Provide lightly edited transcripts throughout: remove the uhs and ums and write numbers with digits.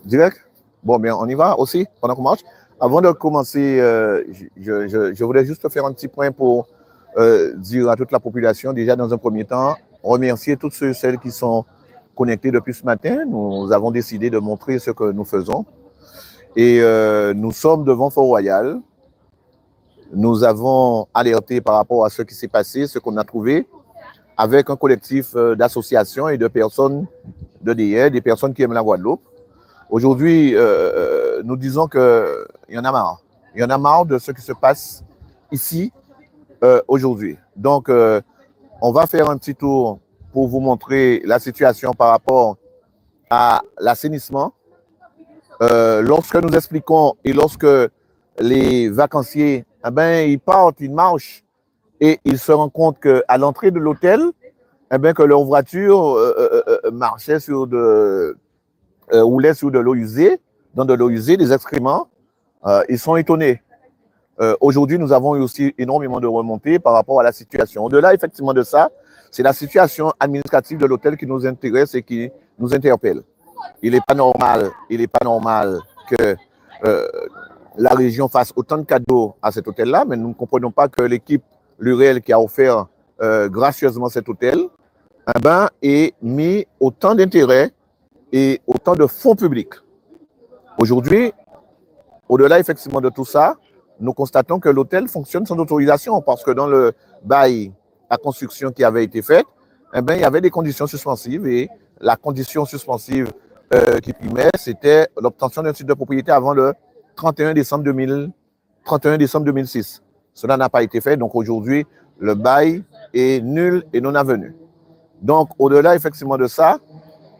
Direct? Bon, bien, on y va aussi pendant qu'on marche. Avant de commencer, je voulais juste faire un petit point pour dire à toute la population, déjà dans un premier temps, remercier tous ceux et celles qui sont connectés depuis ce matin. Nous avons décidé de montrer ce que nous faisons. Et nous sommes devant Fort-Royal. Nous avons alerté par rapport à ce qui s'est passé, ce qu'on a trouvé, avec un collectif d'associations et de personnes de DR, des personnes qui aiment la Guadeloupe. Aujourd'hui, nous disons qu'il y en a marre. Il y en a marre de ce qui se passe ici aujourd'hui. Donc, on va faire un petit tour pour vous montrer la situation par rapport à l'assainissement. Lorsque nous expliquons et lorsque les vacanciers, eh ben, ils partent, ils marchent et ils se rendent compte qu'à l'entrée de l'hôtel, eh ben, que leur voiture marchait sur roulaient sur de l'eau usée, dans de l'eau usée, des excréments, ils sont étonnés. Aujourd'hui, nous avons eu aussi énormément de remontées par rapport à la situation. Au-delà, effectivement, de ça, c'est la situation administrative de l'hôtel qui nous intéresse et qui nous interpelle. Il n'est pas normal que la région fasse autant de cadeaux à cet hôtel-là, mais nous ne comprenons pas que l'équipe Lurel qui a offert gracieusement cet hôtel ait mis autant d'intérêt et autant de fonds publics. Aujourd'hui, au-delà effectivement de tout ça, nous constatons que l'hôtel fonctionne sans autorisation parce que dans le bail à construction qui avait été faite, il y avait des conditions suspensives et la condition suspensive qui primait, c'était l'obtention d'un titre de propriété avant le 31 décembre 2006. Cela n'a pas été fait, donc aujourd'hui, le bail est nul et non avenu. Donc, au-delà effectivement de ça,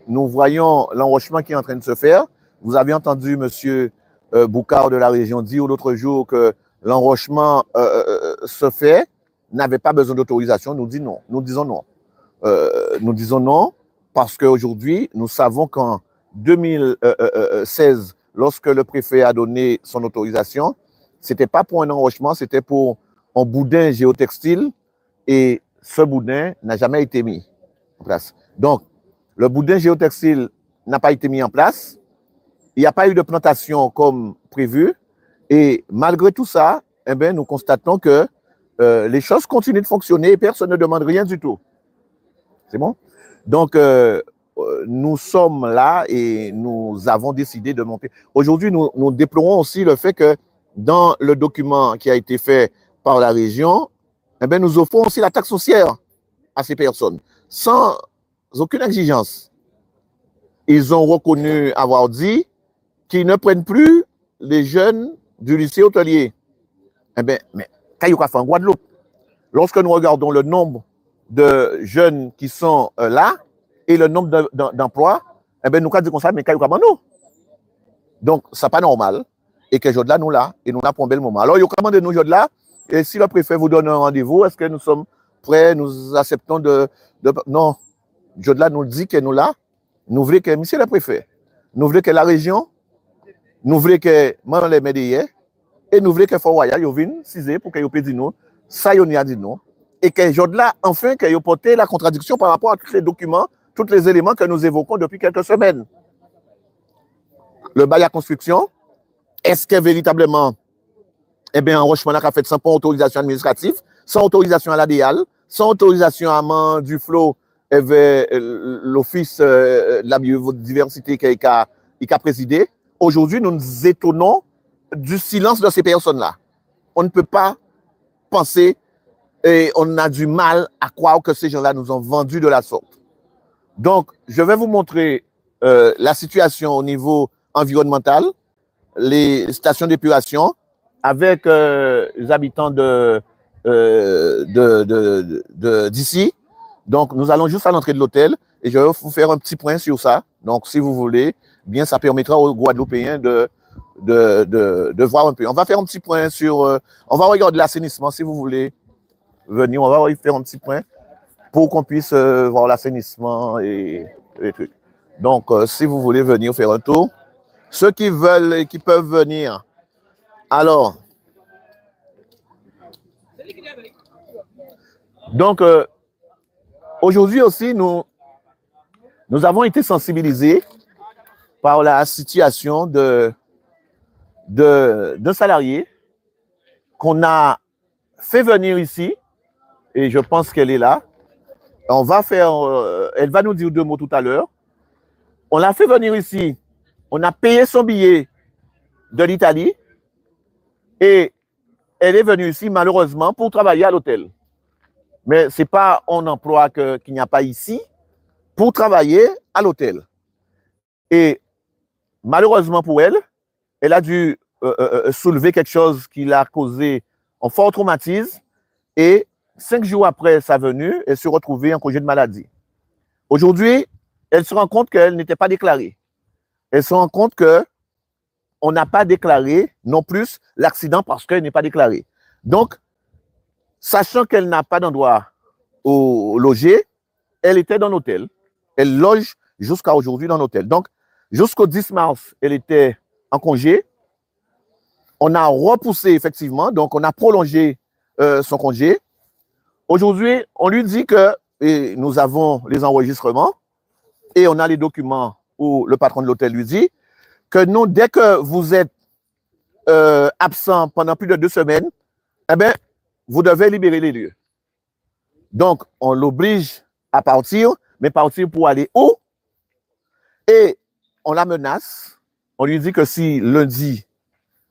nous voyons l'enrochement qui est en train de se faire. Vous avez entendu M. Boucard de la région dire l'autre jour que l'enrochement se fait, n'avait pas besoin d'autorisation. Nous disons non. Nous disons non parce qu'aujourd'hui, nous savons qu'en 2016, lorsque le préfet a donné son autorisation, ce n'était pas pour un enrochement, c'était pour un boudin géotextile et ce boudin n'a jamais été mis en place. Donc, le boudin géotextile n'a pas été mis en place. Il n'y a pas eu de plantation comme prévu. Et malgré tout ça, nous constatons que les choses continuent de fonctionner et personne ne demande rien du tout. C'est bon? Donc, nous sommes là et nous avons décidé de monter. Aujourd'hui, nous déplorons aussi le fait que dans le document qui a été fait par la région, nous offrons aussi la taxe foncière à ces personnes sans aucune exigence. Ils ont reconnu avoir dit qu'ils ne prennent plus les jeunes du lycée hôtelier. Mais qu'est-ce qu'on fait en Guadeloupe? Lorsque nous regardons le nombre de jeunes qui sont là et le nombre d'emplois, nous avons dit comme ça, mais qu'est-ce qu'on fait nous? Donc, ce n'est pas normal. Et que Jodla nous là, et nous là pour un bel moment. Alors, il y a demandé nous Jodla, et si le préfet vous donne un rendez-vous, est-ce que nous sommes prêts, nous acceptons Non, Jodla nous dit que nous là, nous voulons que monsieur le préfet, nous voulons que la région, nous voulons que moi les médias, et nous voulons que Fort-Royal, ils viennent ciser pour qu'ils puissent dire nous, ça y a dit nous, et que Jodla, enfin, qu'ils portent la contradiction par rapport à tous les documents, tous les éléments que nous évoquons depuis quelques semaines. Le bail à construction, est-ce que véritablement, enrochement a fait sans autorisation administrative, sans autorisation à l'ADIAL, sans autorisation à du flot, l'office de la biodiversité qui a présidé. Aujourd'hui, nous nous étonnons du silence de ces personnes-là. On ne peut pas penser et on a du mal à croire que ces gens-là nous ont vendu de la sorte. Donc, je vais vous montrer la situation au niveau environnemental, les stations d'épuration, avec les habitants d'ici. Donc, nous allons juste à l'entrée de l'hôtel et je vais vous faire un petit point sur ça. Donc, si vous voulez, bien, ça permettra aux Guadeloupéens de voir un peu. On va faire un petit point sur... on va regarder l'assainissement, si vous voulez venir. On va faire un petit point pour qu'on puisse voir l'assainissement et les trucs. Donc, si vous voulez venir faire un tour, ceux qui veulent et qui peuvent venir. Alors, donc, aujourd'hui aussi, nous avons été sensibilisés par la situation d'un salarié qu'on a fait venir ici, et je pense qu'elle est là. Elle va nous dire 2 mots tout à l'heure. On l'a fait venir ici, on a payé son billet de l'Italie et elle est venue ici malheureusement pour travailler à l'hôtel. Mais ce n'est pas un emploi qu'il n'y a pas ici pour travailler à l'hôtel. Et malheureusement pour elle, elle a dû soulever quelque chose qui l'a causé un fort traumatisme et 5 jours après sa venue, elle se retrouvait en congé de maladie. Aujourd'hui, elle se rend compte qu'elle n'était pas déclarée. Elle se rend compte qu'on n'a pas déclaré non plus l'accident parce qu'elle n'est pas déclarée. Donc, sachant qu'elle n'a pas d'endroit au loger, elle était dans l'hôtel. Elle loge jusqu'à aujourd'hui dans l'hôtel. Donc, jusqu'au 10 mars, elle était en congé. On a repoussé effectivement, donc on a prolongé son congé. Aujourd'hui, on lui dit que, et nous avons les enregistrements et on a les documents où le patron de l'hôtel lui dit que non, dès que vous êtes absent pendant plus de 2 semaines, eh bien, vous devez libérer les lieux. Donc, on l'oblige à partir, mais partir pour aller où? Et on la menace. On lui dit que si lundi,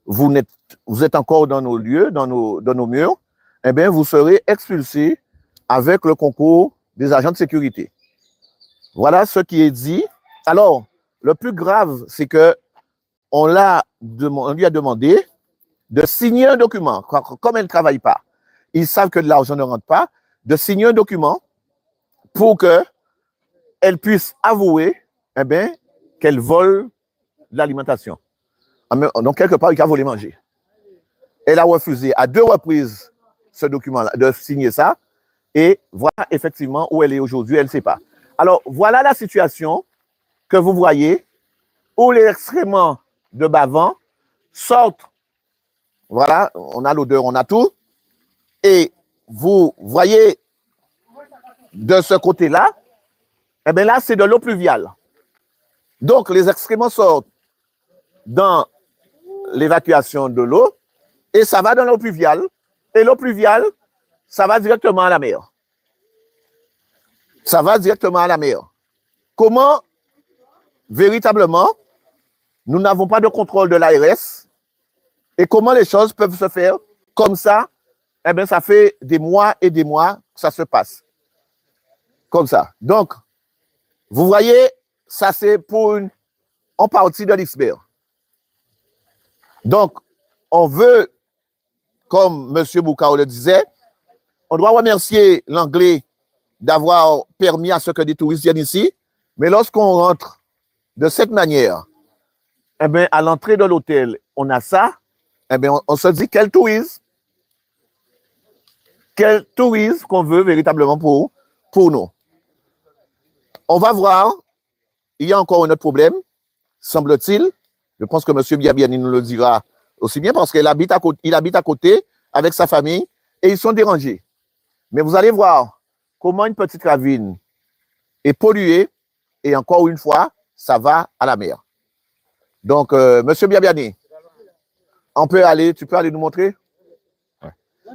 vous êtes encore dans nos lieux, dans nos murs, eh bien, vous serez expulsé avec le concours des agents de sécurité. Voilà ce qui est dit. Alors, le plus grave, c'est que on lui a demandé de signer un document. Comme elle ne travaille pas, ils savent que de l'argent ne rentre pas, de signer un document pour qu'elle puisse avouer eh bien, qu'elle vole de l'alimentation. Donc, quelque part, il a volé manger. Elle a refusé à 2 reprises ce document-là, de signer ça. Et voilà effectivement où elle est aujourd'hui, elle ne sait pas. Alors, voilà la situation que vous voyez où les excréments de bavant sortent. Voilà, on a l'odeur, on a tout. Et vous voyez de ce côté-là, eh bien là, c'est de l'eau pluviale. Donc, les excréments sortent dans l'évacuation de l'eau et ça va dans l'eau pluviale. Et l'eau pluviale, ça va directement à la mer. Ça va directement à la mer. Comment, véritablement, nous n'avons pas de contrôle de l'ARS et comment les choses peuvent se faire comme ça, eh bien, ça fait des mois et des mois que ça se passe. Comme ça. Donc, vous voyez, ça c'est pour en partie de l'iceberg. Donc, on veut, comme M. Boukao le disait, on doit remercier l'Anglais d'avoir permis à ce que des touristes viennent ici, mais lorsqu'on rentre de cette manière, eh bien, à l'entrée de l'hôtel, on a ça, eh bien, on se dit quel tourisme qu'on veut véritablement pour nous. On va voir, il y a encore un autre problème, semble-t-il. Je pense que M. Biabiani nous le dira aussi bien parce qu'il habite à côté avec sa famille et ils sont dérangés. Mais vous allez voir comment une petite ravine est polluée et encore une fois, ça va à la mer. Donc, M. Biabiani, tu peux aller nous montrer?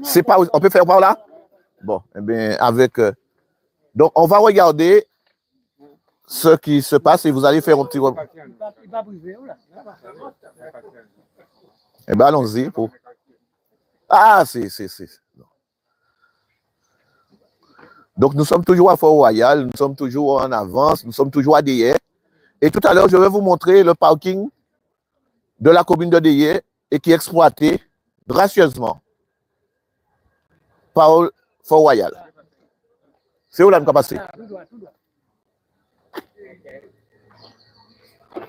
C'est pas, on peut faire par là? Bon, eh bien, avec... donc, on va regarder ce qui se passe et vous allez faire un petit... Eh bien, allons-y. Pour... Ah, c'est... Donc, nous sommes toujours à Fort-Royal, nous sommes toujours en avance, nous sommes toujours à Deyé. Et tout à l'heure, je vais vous montrer le parking de la commune de Deyé et qui est exploité gracieusement par Fort-Royal. C'est où là nous passer?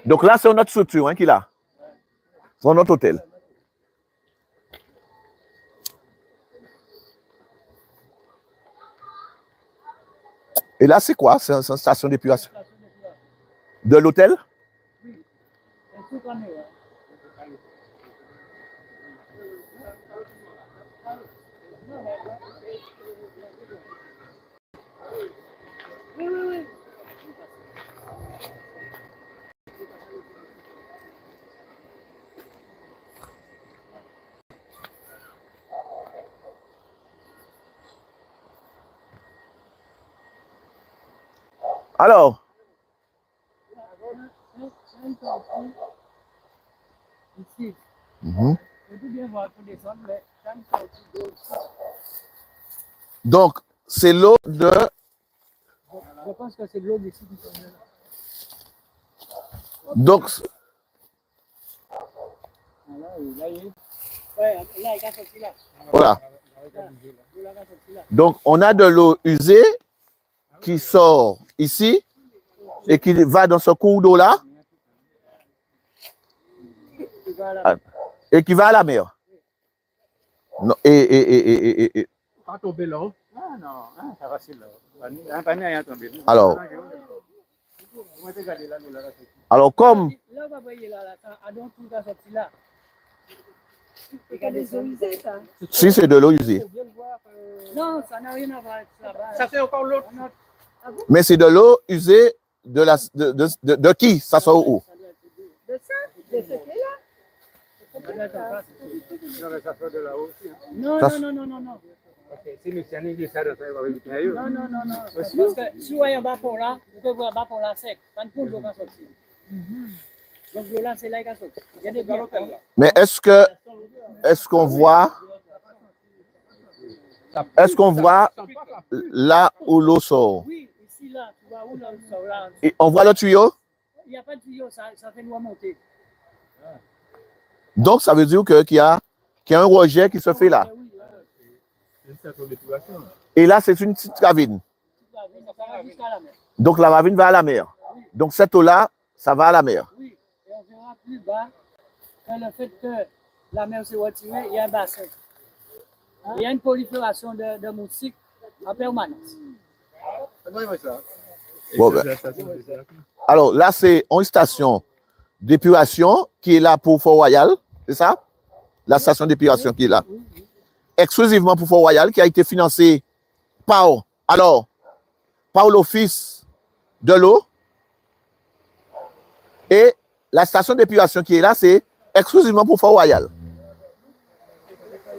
Donc là, c'est notre structure qui est là. C'est notre hôtel. Et là, c'est quoi? C'est une station d'épuration. De l'hôtel? Alors, Ici. mhm. On peut bien voir pour descendre, mais quand il sortit d'eau, Donc, c'est l'eau de... je pense que c'est de l'eau d'ici qui sont là. Donc, Là, il est. Ouais, là, il a sorti là. voilà. Là, il a sorti là. Donc, on a de l'eau usée qui sort ici et qui va dans ce cours d'eau-là Il va là. et qui va à la mer. Non, et Pas tomber là. Ah non, hein, ça va, c'est là. Un panier a tombé. alors, Moi, je regarde là, là, là. alors comme... Là, on va voir là, à donc tout a sorti là. C'est des eaux usées, ça. Si c'est de l'eau usée. Non, ça n'a rien à voir avec ça. Ça c'est encore l'autre. Mais c'est de l'eau usée de qui? Ça sort où? De ça, de ce qui est là. Ça sort de là-haut aussi. Non, Ça- non, non, non, non. Si nous tiens les ça, ça va vite. Non, non, non, non. Parce que si vous voyez un bas pour là, vous pouvez voir un bas pour là sec. Pas de poule d'eau qui a sorti. Donc là, c'est là qu'il a sorti. Il y a des biens. Mais est-ce qu'on voit là où l'eau sort? Oui, ici, là, tu vois où là, là. Et on voit le tuyau? Il n'y a pas de tuyau, ça fait l'eau monter. Donc, ça veut dire qu'il y a un rejet qui se fait là. Oui, C'est une certaine d'épuration. Et là, c'est une petite ravine. ça va jusqu'à la mer. Donc, la ravine va à la mer. Donc, cette eau-là, ça va à la mer. Oui, et on verra plus bas que le fait que la mer s'est retirée, il y a un bassin. Il y a une prolifération de moustiques en permanence. Bon, ben. Alors, là, c'est une station d'épuration qui est là pour Fort-Royal, c'est ça? La station d'épuration qui est là. Exclusivement pour Fort-Royal, qui a été financée par l'Office de l'eau. Et la station d'épuration qui est là, c'est exclusivement pour Fort-Royal.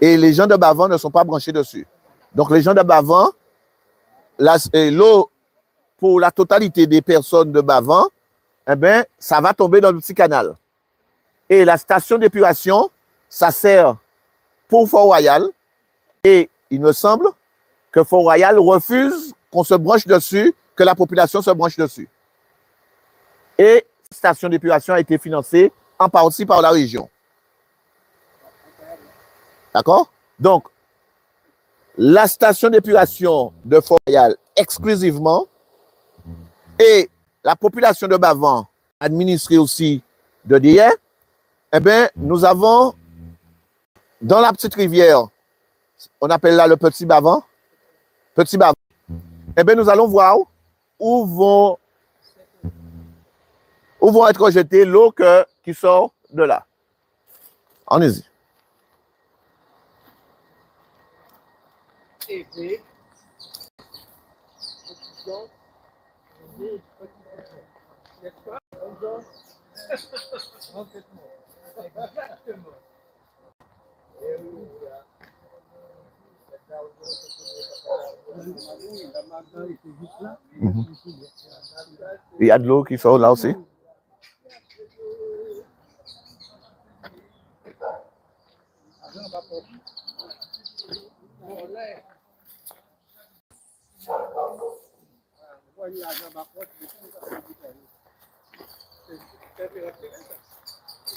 Et les gens de Bavant ne sont pas branchés dessus. Donc, les gens de Bavant, l'eau pour la totalité des personnes de Bavant, eh bien, ça va tomber dans le petit canal. Et la station d'épuration, ça sert pour Fort-Royal. Et il me semble que Fort-Royal refuse qu'on se branche dessus, que la population se branche dessus. Et la station d'épuration a été financée en partie par la région. D'accord? Donc, la station d'épuration de Fort-Royal exclusivement et la population de Bavant administrée aussi de Dier, eh bien, nous avons dans la petite rivière, on appelle là le Petit Bavant, eh bien, nous allons voir où vont être rejetées l'eau qui sort de là. Allez-y. Il y a de l'eau qui sort là aussi.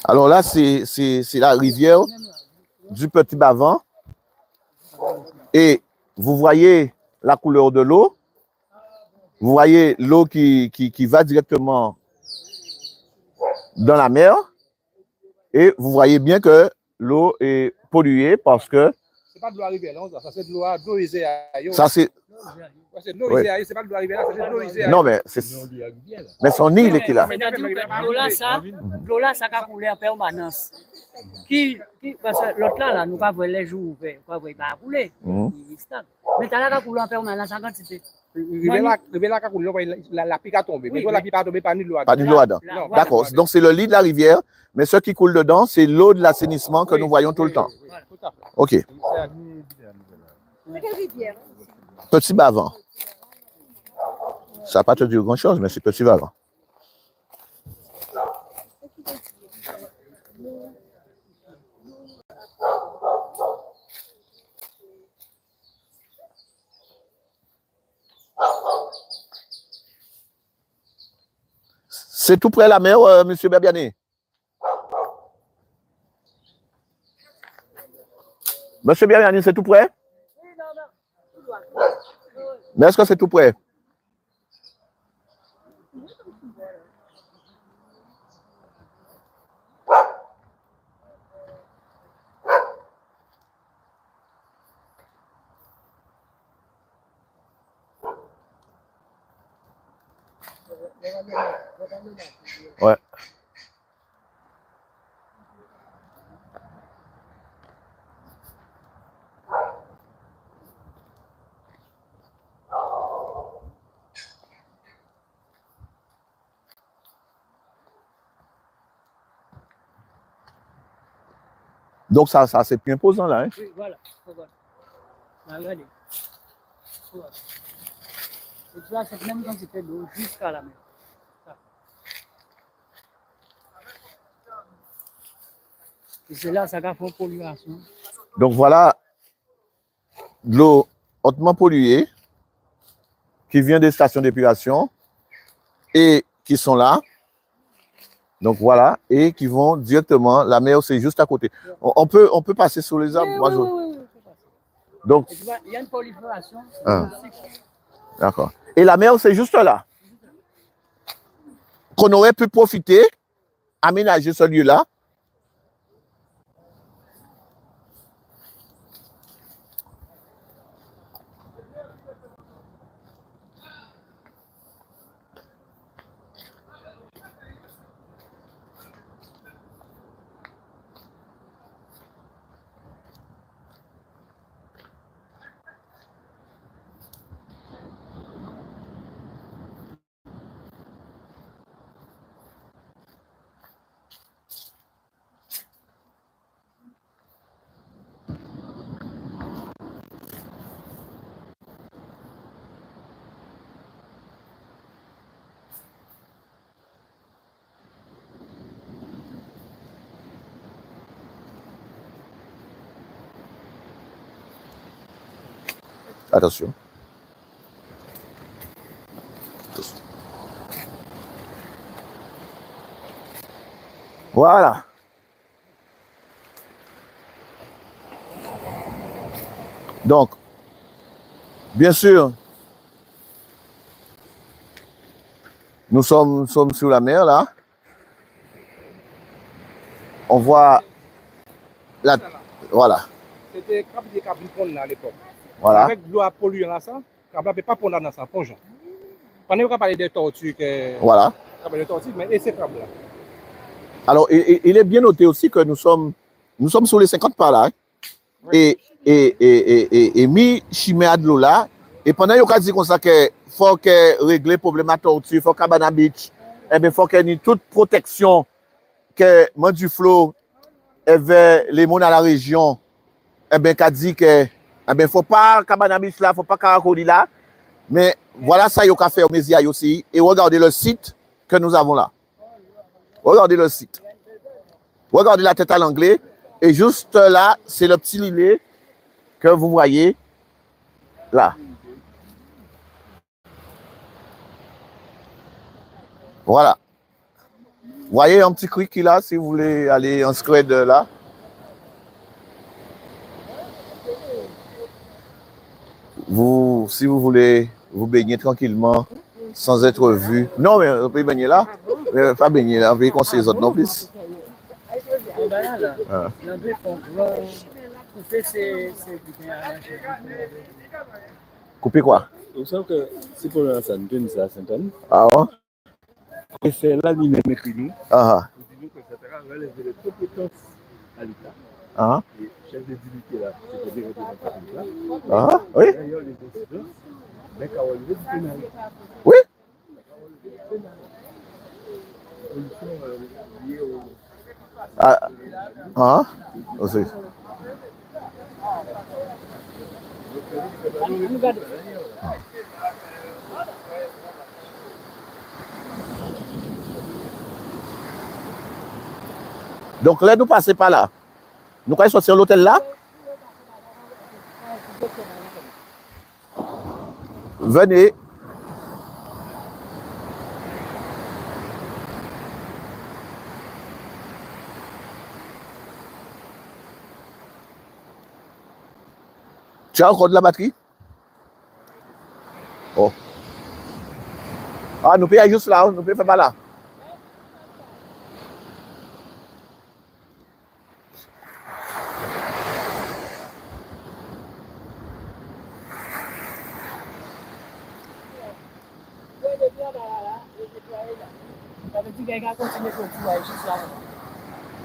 Alors là, c'est la rivière du Petit Bavant. Et vous voyez la couleur de l'eau. Vous voyez l'eau qui va directement dans la mer. Et vous voyez bien que l'eau est polluée parce que... C'est pas de l'eau arrivée là, ça c'est de l'eau usée ailleurs. Ça, c'est... C'est de l'eau usée ailleurs, c'est pas de l'eau arrivée là, c'est de l'eau usée ailleurs. Non, mais c'est... Mais son île qui est là. C'est-à-dire que l'eau là, ça a coulé en permanence. Parce que l'autre là, nous pas voir les jours ouverts, pas voir pas couler. Il stable. Mais t'as là coulé en permanence en quantité. Il y a là quand la pique a tombé, mais la pique a tombé pas ni de l'eau. Pas de l'eau dedans. D'accord. Donc, c'est le lit de la rivière, mais ce qui coule dedans, c'est l'eau de l'assainissement que nous voyons tout le temps. OK. C'est quelle rivière? Petit Bavant. Ça va pas te dire grand-chose, mais c'est petit valant. C'est tout près la mer, monsieur Berbiani? Monsieur Berbiani, c'est tout près? Mais est-ce que c'est tout près? Ouais. Donc ça c'est plus imposant là. Hein? Oui, voilà. Regardez. Voilà. Et tu vois, cette même quantité d'eau jusqu'à la mer. Ça. Et c'est là, ça va faire pollution. Donc voilà de l'eau hautement polluée qui vient des stations d'épuration et qui sont là. Donc voilà, et qui vont directement, la mer c'est juste à côté. On peut passer sur les arbres. Oui. Donc, et tu vois, il y a une prolifération. D'accord. Et la mer c'est juste là. Qu'on aurait pu profiter, aménager ce lieu-là. Attention. Voilà. Donc, bien sûr, nous sommes sur la mer là. On voit la... Voilà. C'était crabe des cabines pondent là à l'époque. Voilà. Avec l'eau à polluer là, ça, crabe ne peut pas pondre dans ça, plongeant. Pendant qu'on parle des tortues, Voilà. des tortues, mais et ces crabes là. Alors, il est bien noté aussi que nous sommes sur les 50 par là. Hein? Oui. Et mi chimé de l'eau là. Et pendant qu'on dit comme ça que faut que régler le problème de tortue, faut que Cabana Beach, eh bien, faut qu'il y ait toute protection que du flot vers les mondes à la région, eh bien, qu'a dit que, eh bien, faut pas Cabana Beach là, faut pas Caracoli là. Mais voilà ça, il y a fait au Mésia aussi. Et regardez le site que nous avons là. Regardez le site. Regardez la tête à l'anglais. Et juste là, c'est le petit lilet que vous voyez là. Voilà. Vous voyez un petit creek là, si vous voulez aller en square de là. Si vous voulez vous baigner tranquillement, sans être vu. Non, mais on peut baigner là. Mais pas baigner là, on peut conseiller les autres non plus. Couper quoi? Vous savez que c'est pour la Sainte-Anne, c'est la Sainte-Anne. Ah ouais? Et c'est là lui-même qui nous. Ah Nous que ça sera relever les compétences à l'État. ah. Et chef de dignité là, c'est des représentants là. Ah oui? D'ailleurs, les décideurs, mais quand on le pénal. Oui? Ah ah. Aussi. Donc là, nous passons par là. Nous allons sortir l'hôtel là. Venez. Tu as encore de la batterie? Oh. Ah, nous pouvons juste là, nous pouvons faire par là.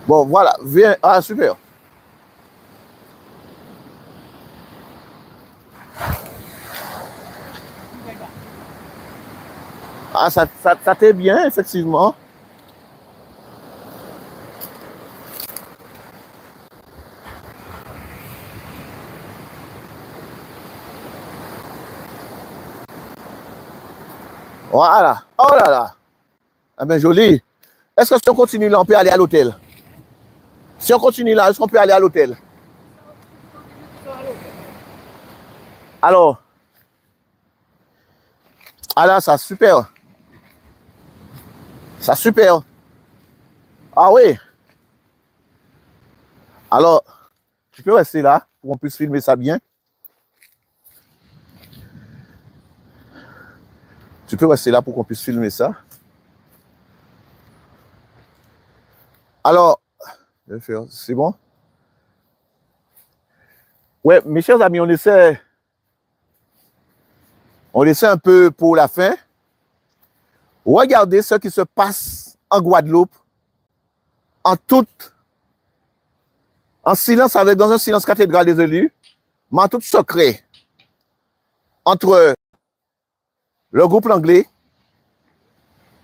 Bon, voilà, viens. Ah, super. Ah, ça t'est bien, effectivement. Voilà. Oh là là. Ah ben joli. Est-ce que si on continue là, on peut aller à l'hôtel? Si on continue là, est-ce qu'on peut aller à l'hôtel? Alors. Ah là, ça super. Ça super. Ah oui. Alors, tu peux rester là pour qu'on puisse filmer ça bien. Tu peux rester là pour qu'on puisse filmer ça. Alors, c'est bon? Ouais, mes chers amis, on essaie un peu pour la fin. Regardez ce qui se passe en Guadeloupe, en silence, dans un silence cathédral des élus, mais en tout secret, entre le groupe anglais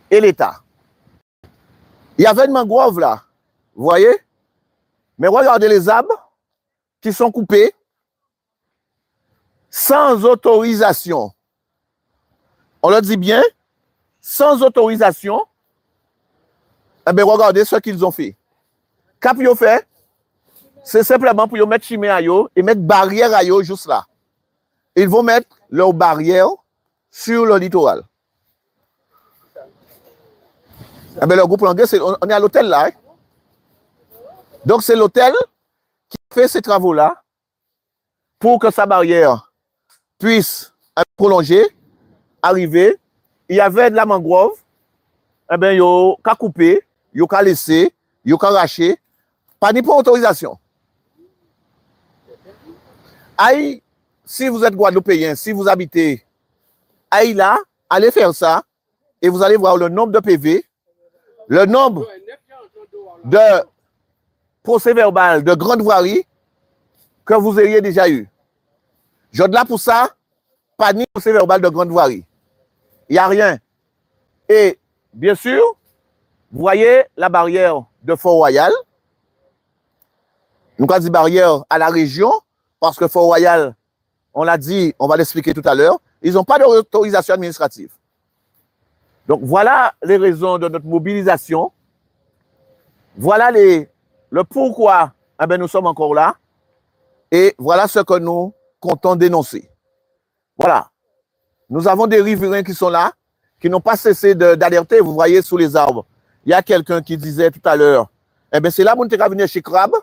et l'État. Il y avait une mangrove là, vous voyez? Mais regardez les arbres qui sont coupés sans autorisation. On le dit bien, sans autorisation. Eh bien, regardez ce qu'ils ont fait. Qu'est-ce qu'ils ont fait? C'est simplement pour mettre chimé à eux et mettre barrière à eux juste là. Ils vont mettre leur barrière sur le littoral. Eh bien, le groupe anglais, on est à l'hôtel là. Hein? Donc, c'est l'hôtel qui fait ces travaux-là pour que sa barrière puisse prolonger, arriver. Il y avait de la mangrove. Eh bien, il y a qu'à couper, il y a qu'à laisser, il y a qu'à arracher. Pas ni pour autorisation. Aïe, si vous êtes Guadeloupéen, si vous habitez aïe là, allez faire ça et vous allez voir le nombre de PV, le nombre de procès-verbal de grande voirie que vous auriez déjà eu. Je dis là pour ça, pas ni procès-verbal de grande voirie. Il n'y a rien. Et bien sûr, vous voyez la barrière de Fort-Royal. Nous avons dit barrière à la région, parce que Fort-Royal, on l'a dit, on va l'expliquer tout à l'heure, ils n'ont pas d'autorisation administrative. Donc voilà les raisons de notre mobilisation. Voilà le pourquoi eh bien, nous sommes encore là. Et voilà ce que nous comptons dénoncer. Voilà. Nous avons des riverains qui sont là, qui n'ont pas cessé d'alerter. Vous voyez sous les arbres, il y a quelqu'un qui disait tout à l'heure, eh bien c'est là où nous sommes venus chez Crabe.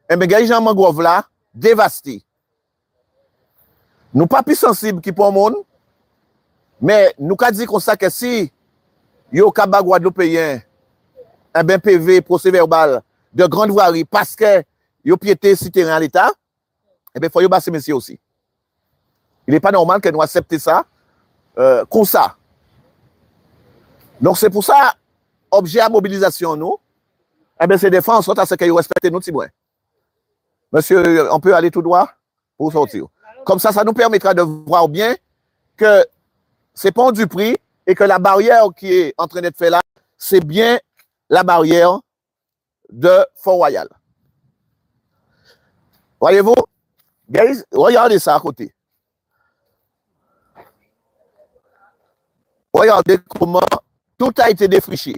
Eh bien, il y a un mangrove là, dévasté. Nous pas plus sensibles qui pour le monde, mais nous avons dit comme ça que si il y a un Guadeloupéen, eh bien, PV, procès verbal de grande voirie, parce que il y a piété si terrain à l'État, eh bien, il faut y passer monsieur aussi. Il n'est pas normal que nous acceptions ça comme ça. Donc, c'est pour ça, objet à mobilisation, nous, eh bien, c'est de faire en sorte à ce qu'ils respectent nos témoins. Monsieur, on peut aller tout droit pour sortir. Comme ça nous permettra de voir bien que c'est pas du prix et que la barrière qui est en train d'être faite là, c'est bien la barrière de Fort-Royal. Voyez-vous, guys, regardez ça à côté. Regardez comment tout a été défriché.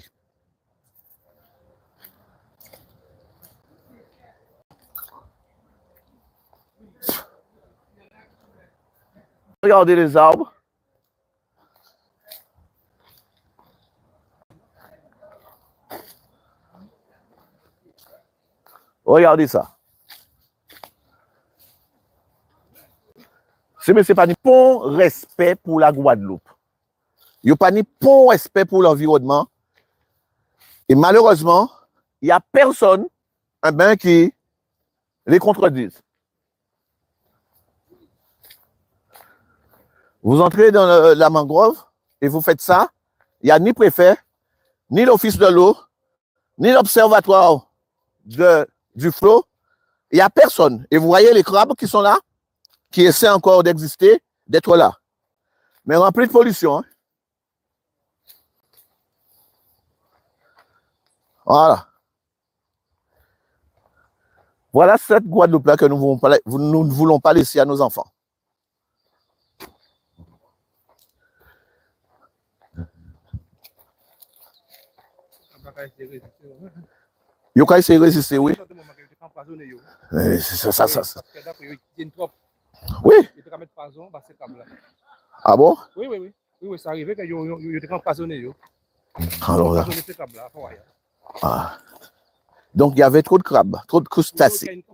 Regardez les arbres. Regardez ça. Mais ce n'est pas ni bon respect pour la Guadeloupe. Il n'y a pas ni bon respect pour l'environnement. Et malheureusement, il n'y a personne qui les contredise. Vous entrez dans la mangrove et vous faites ça. Il n'y a ni préfet, ni l'office de l'eau, ni l'observatoire du flot. Il n'y a personne. Et vous voyez les crabes qui sont là, qui essaient encore d'exister, d'être là. Mais remplis de pollution. Hein. Voilà. Voilà cette Guadeloupe-là que nous ne voulons pas laisser à nos enfants. Yo ka essayer de résister, oui. Ça. Oui. Ah bon? Oui, ça arrivait que yo te empoisonné. Alors là. Ah. Donc il y avait trop de crabes, trop de crustacés.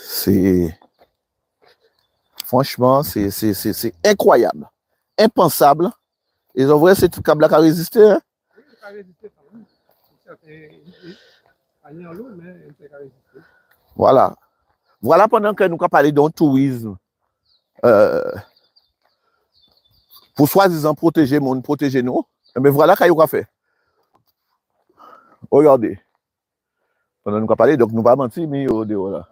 C'est franchement, c'est incroyable, impensable. Ils ont vrai cette câble-là qui a résisté. Hein? Voilà. Voilà pendant que nous avons parlé d'un tourisme pour soi-disant protéger le monde, protéger nous. Mais voilà ce qu'on a fait. Regardez. Pendant que nous avons parlé, donc nous ne pas mentir, mais voilà.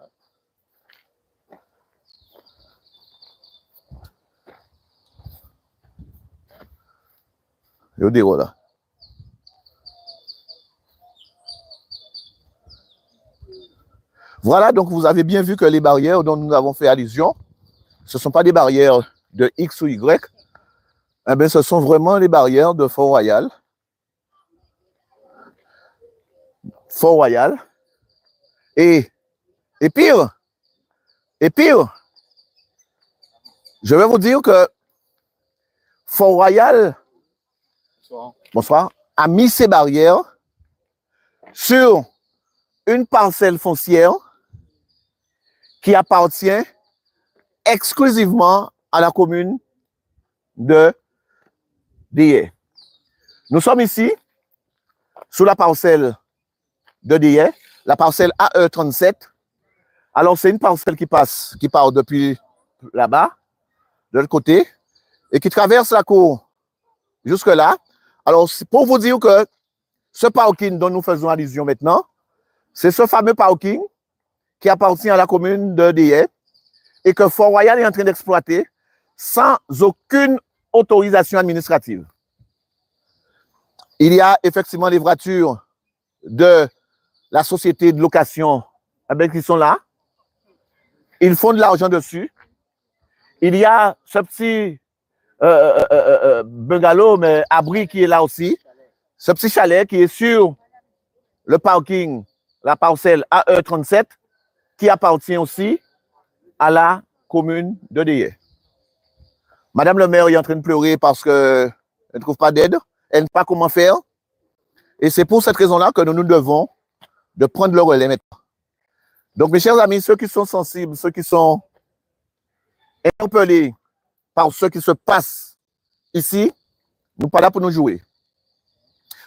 Voilà. Voilà, donc vous avez bien vu que les barrières dont nous avons fait allusion, ce ne sont pas des barrières de X ou Y, eh bien, ce sont vraiment les barrières de Fort-Royal. Fort-Royal. Et pire, je vais vous dire que Fort-Royal, bonsoir, a mis ses barrières sur une parcelle foncière qui appartient exclusivement à la commune de Déhé. Nous sommes ici sous la parcelle de Déhé, la parcelle AE37. Alors c'est une parcelle qui part depuis là-bas, de l'autre côté, et qui traverse la cour jusque là. Alors c'est pour vous dire que ce parking dont nous faisons allusion maintenant, c'est ce fameux parking qui appartient à la commune de Déhé et que Fort-Royal est en train d'exploiter sans aucune autorisation administrative. Il y a effectivement les voitures de la société de location qui sont là. Ils font de l'argent dessus. Il y a ce petit bungalow, mais abri qui est là aussi. Ce petit chalet qui est sur le parking, la parcelle AE37, qui appartient aussi à la commune de Déhé. Madame le maire est en train de pleurer parce qu'elle ne trouve pas d'aide, elle ne sait pas comment faire. Et c'est pour cette raison-là que nous devons de prendre le relais maintenant. Donc, mes chers amis, ceux qui sont sensibles, ceux qui sont interpellés par ce qui se passe ici, nous ne sommes pas là pour nous jouer.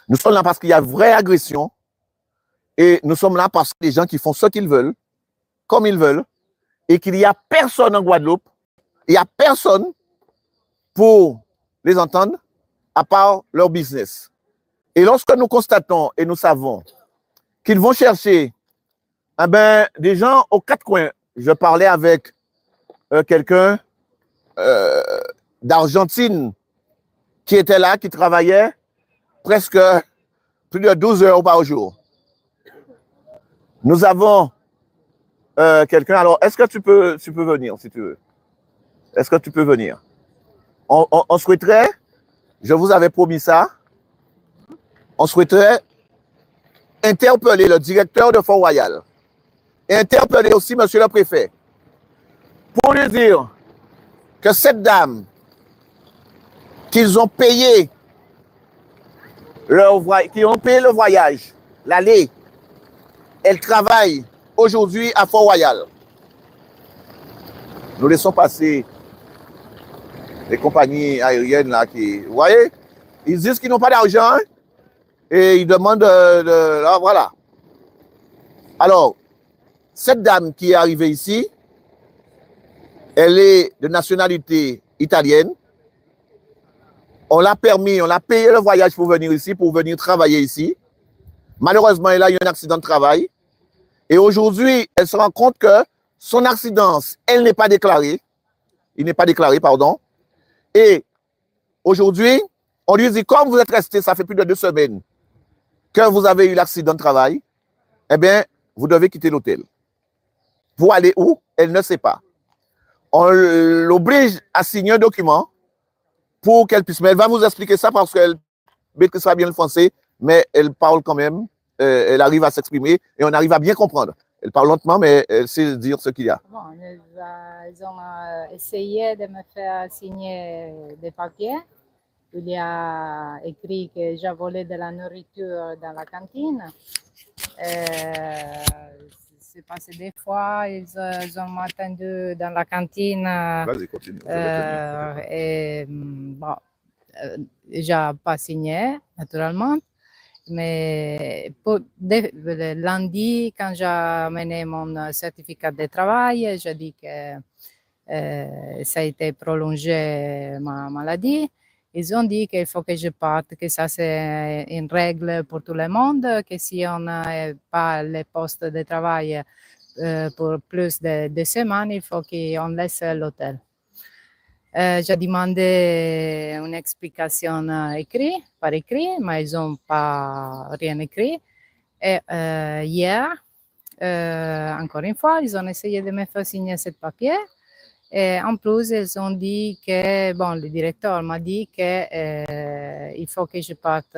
Nous sommes là parce qu'il y a vraie agression et nous sommes là parce que les gens qui font ce qu'ils veulent, comme ils veulent, et qu'il n'y a personne en Guadeloupe, il n'y a personne pour les entendre à part leur business. Et lorsque nous constatons et nous savons qu'ils vont chercher des gens aux quatre coins, je parlais avec quelqu'un d'Argentine qui était là, qui travaillait presque plus de 12 heures par jour. Nous avons quelqu'un. Alors, est-ce que tu peux venir, si tu veux? Est-ce que tu peux venir? On souhaiterait, je vous avais promis ça, on souhaiterait interpeller le directeur de Fort-Royal interpeller aussi monsieur le préfet pour lui dire que cette dame qu'ils ont payé qui ont payé le voyage, l'aller, elle travaille aujourd'hui à Fort-Royal. Nous laissons passer les compagnies aériennes là qui, vous voyez, ils disent qu'ils n'ont pas d'argent et ils demandent là, voilà. Alors, cette dame qui est arrivée ici, elle est de nationalité italienne. On l'a permis, on l'a payé le voyage pour venir ici, pour venir travailler ici. Malheureusement, elle a eu un accident de travail. Et aujourd'hui, elle se rend compte que son accident, elle n'est pas déclarée. Il n'est pas déclaré, pardon. Et aujourd'hui, on lui dit, comme vous êtes resté, ça fait plus de 2 semaines que vous avez eu l'accident de travail, eh bien, vous devez quitter l'hôtel. Pour aller où? Elle ne sait pas. On l'oblige à signer un document pour qu'elle puisse. Mais elle va vous expliquer ça parce qu'elle maîtrise pas bien le français, mais elle parle quand même, elle arrive à s'exprimer et on arrive à bien comprendre. Elle parle lentement, mais elle sait dire ce qu'il y a. Bon, ils ont essayé de me faire signer des papiers. Il y a écrit que j'ai volé de la nourriture dans la cantine. C'est passé des fois, ils ont attendu dans la cantine. Vas-y, continue. Et bon, j'ai pas signé, naturellement. Mais le lundi, quand j'ai amené mon certificat de travail, j'ai dit que ça a été prolongé, ma maladie. Ils ont dit qu'il faut que je parte, que ça c'est une règle pour tout le monde, que si on n'a pas les postes de travail pour plus de 2 semaines, il faut qu'on laisse l'hôtel. J'ai demandé une explication par écrit, mais ils n'ont pas rien écrit. Et hier, encore une fois, ils ont essayé de me faire signer ce papier. Et en plus, ils ont dit que, bon, le directeur m'a dit qu'il faut que je parte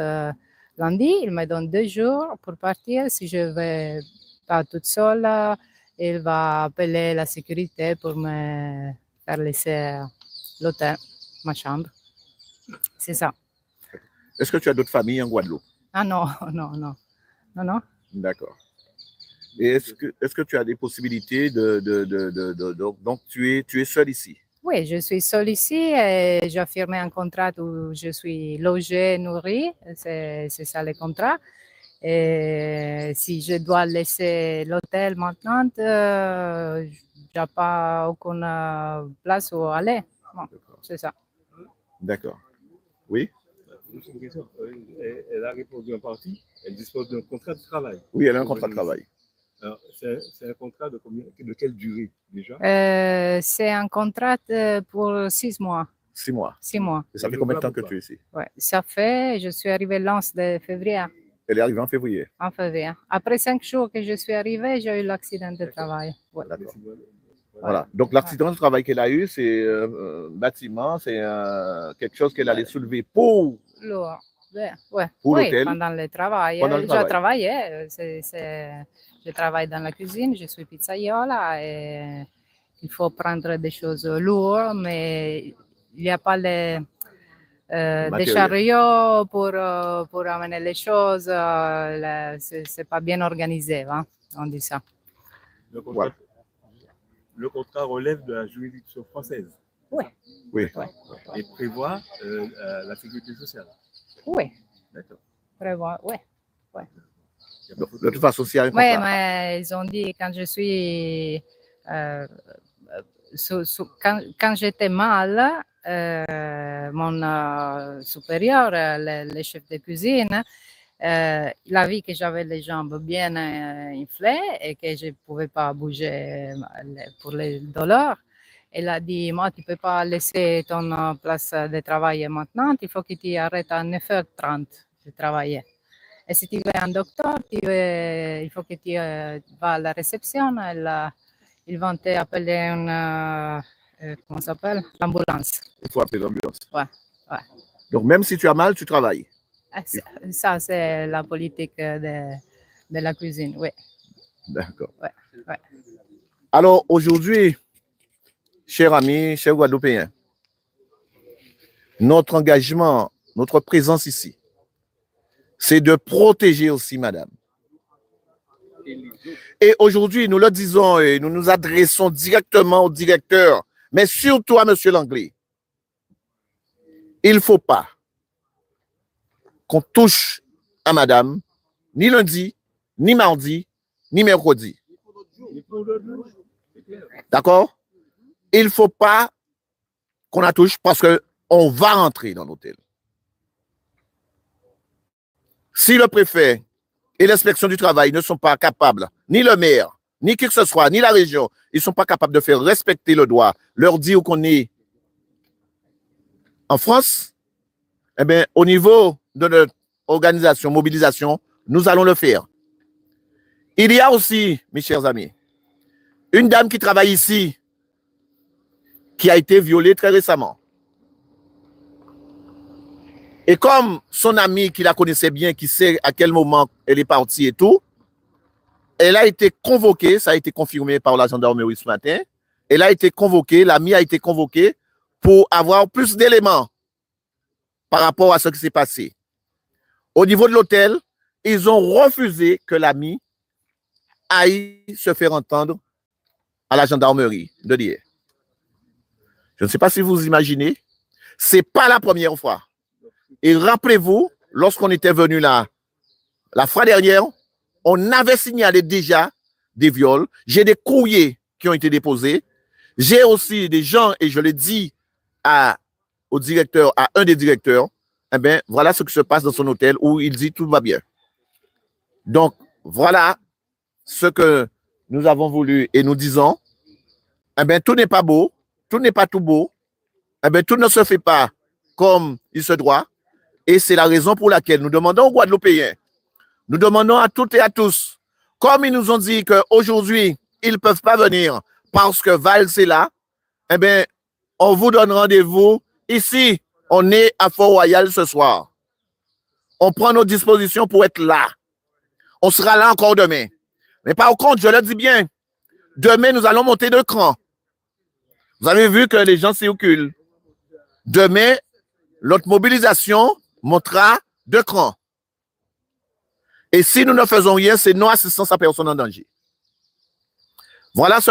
lundi. Il me donne 2 jours pour partir. Si je ne vais pas toute seule, il va appeler la sécurité pour me faire laisser l'hôtel, ma chambre. C'est ça. Est-ce que tu as d'autres familles en Guadeloupe? Ah non. D'accord. Et est-ce que tu as des possibilités donc tu es seul ici? Oui, je suis seule ici et j'ai firmé un contrat où je suis logée, nourrie. C'est ça le contrat. Et si je dois laisser l'hôtel maintenant, je n'ai pas aucune place où aller. Bon, c'est ça. D'accord. Oui? Juste une question. Elle a répondu en partie. Elle dispose d'un contrat de travail. Oui, elle a un contrat de travail. Alors, c'est un contrat de quelle durée déjà? C'est un contrat pour 6 mois. 6 mois. 6 mois. Et ça fait combien de temps que tu es ici? Ouais, ça fait, je suis arrivée le 11 de février. Elle est arrivée en février. En février. Après 5 jours que je suis arrivée, j'ai eu l'accident de travail. Ouais. D'accord. Voilà. Donc l'accident de travail qu'elle a eu, c'est bâtiment, c'est quelque chose qu'elle allait soulever pour Lourd. Ouais. Pour Oui, l'hôtel. pendant le travail. Pendant le Je travail. travaillais. Je travaille dans la cuisine, je suis pizzaiola et il faut prendre des choses lourdes, mais il n'y a pas des Matériel. chariots pour amener les choses. C'est pas bien organisé, hein, on dit ça. Le contrat relève de la juridiction française. Oui. Oui. Et prévoit la sécurité sociale. Oui. D'accord. Prévoir, oui. Donc, de toute façon, s'il y a un Oui, contrat. mais ils ont dit quand je suis quand j'étais mal, mon supérieur, le chef de cuisine, il a vu que j'avais les jambes bien inflées et que je ne pouvais pas bouger pour les douleurs. Il a dit, moi, tu ne peux pas laisser ton place de travail maintenant, il faut que tu arrêtes à 9h30 de travailler. Et si tu veux un docteur, il faut que tu vas à la réception, ils vont t'appeler comment ça s'appelle? L'ambulance. Il faut appeler l'ambulance. Ouais. Donc même si tu as mal, tu travailles. Ça, c'est la politique de la cuisine, oui. D'accord. Ouais, ouais. Alors aujourd'hui, chers amis, chers Guadeloupéens, notre engagement, notre présence ici, c'est de protéger aussi madame. Et aujourd'hui, nous le disons et nous nous adressons directement au directeur, mais surtout à monsieur Langlais. Il ne faut pas qu'on touche à madame, ni lundi, ni mardi, ni mercredi. D'accord? Il ne faut pas qu'on la touche parce qu'on va rentrer dans l'hôtel. Si le préfet et l'inspection du travail ne sont pas capables, ni le maire, ni qui que ce soit, ni la région, ils ne sont pas capables de faire respecter le droit, leur dire qu'on est en France, eh bien, au niveau de notre organisation, mobilisation, nous allons le faire. Il y a aussi, mes chers amis, une dame qui travaille ici, qui a été violée très récemment. Et comme son ami qui la connaissait bien, qui sait à quel moment elle est partie et tout, elle a été convoquée, ça a été confirmé par la gendarmerie ce matin, elle a été convoquée, l'ami a été convoqué pour avoir plus d'éléments par rapport à ce qui s'est passé. Au niveau de l'hôtel, ils ont refusé que l'ami aille se faire entendre à la gendarmerie de dire. Je ne sais pas si vous imaginez, ce n'est pas la première fois. Et rappelez-vous, lorsqu'on était venu là, la fois dernière, on avait signalé déjà des viols. J'ai des courriers qui ont été déposés. J'ai aussi des gens, et je l'ai dit au directeur, à un des directeurs, eh bien, voilà ce qui se passe dans son hôtel où il dit tout va bien. Donc, voilà ce que nous avons voulu et nous disons. Eh bien, tout n'est pas beau, tout n'est pas tout beau. Eh bien, tout ne se fait pas comme il se doit. Et c'est la raison pour laquelle nous demandons aux Guadeloupéens, nous demandons à toutes et à tous, comme ils nous ont dit qu'aujourd'hui, ils ne peuvent pas venir parce que Val, c'est là, eh bien, on vous donne rendez-vous ici. On est à Fort-Royal ce soir. On prend nos dispositions pour être là. On sera là encore demain. Mais par contre, je le dis bien, demain, nous allons monter de cran. Vous avez vu que les gens circulent. Demain, notre mobilisation montera de cran. Et si nous ne faisons rien, c'est non-assistance à personne en danger. Voilà ce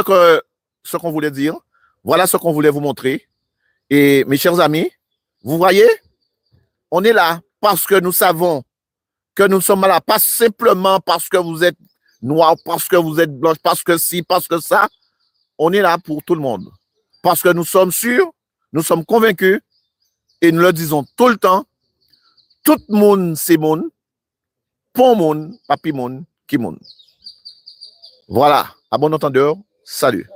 qu'on voulait dire. Voilà ce qu'on voulait vous montrer. Et mes chers amis, vous voyez, on est là parce que nous savons que nous sommes là, pas simplement parce que vous êtes noir, parce que vous êtes blanche, parce que ci, parce que ça. On est là pour tout le monde. Parce que nous sommes sûrs, nous sommes convaincus, et nous le disons tout le temps, tout le monde, c'est monde, pour monde, papi monde, qui monde. Voilà, à bon entendeur, salut.